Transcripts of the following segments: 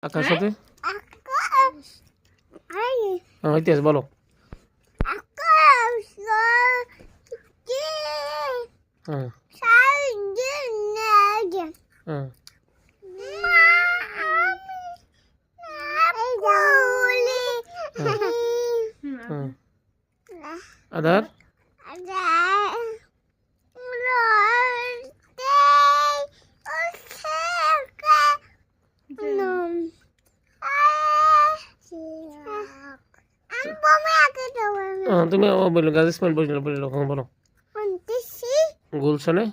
আকাশ সাথে আকাশ হইতেছে বলো। আকাশ কি হ্যাঁ সাজনে হ্যাঁ হ্যাঁ আদার তুমি বললো গাজী ইসমাইল বললো বললো বলো গুলশানে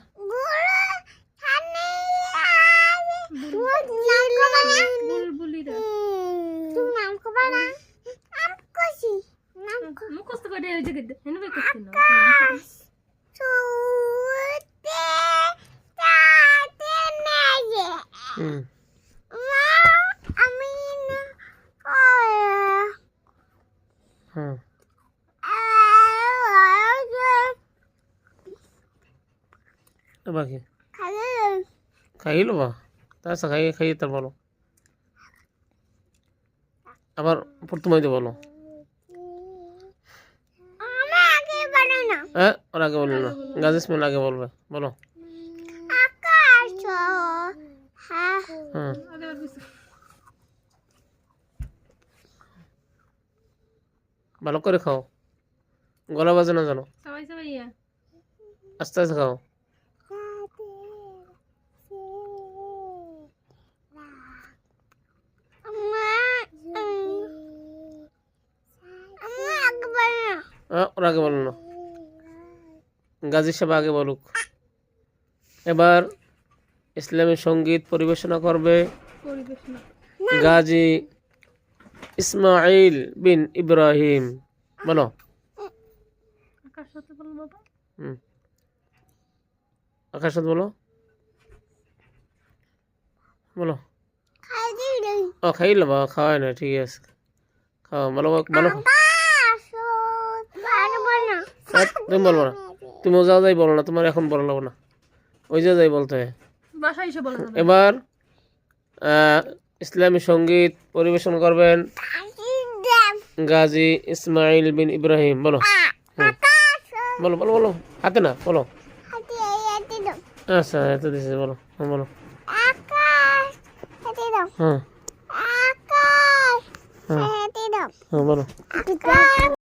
মুখস্থ করে ওই জায়গায় হেনবে করতে না হুম হ্যাঁ বাকি খাইলো বা তার খাইয়ে খাইয়ে তার বলো আবার প্রথমে বলো হ্যাঁ ওর আগে বললো না গাজী ইসমাইল আগে বলবে বলো হ্যাঁ ভালো করে খাও গলা বাজে না জানো সবাই সবাই আস্তে আস্তে খাও ওর আগে বলো না গাজী সাহেব আগে বলুক এবার ইসলামী সঙ্গীত পরিবেশনা করবে গাজী ইসমাইল বিন ইব্রাহিম বলো আকাশ সাথে বলো বাবা আকাশ সাথে বলো বলো ও খাইলো বা খাওয়াই না ঠিক আছে খাওয়া বলো বলো তুমি বলবো না তুমি ওজা যাই বলো না তোমার এখন বলো না ওই যে যাই বলতে হয় বাসায় এসে বলো এবার ইসলামী সঙ্গীত পরিবেশন করবেন গাজী ইসমাইল বিন ইব্রাহিম বলো বলো বলো বলো হাতে না বলো আচ্ছা এত দিছে বলো বলো হ্যাঁ হ্যাঁ বলো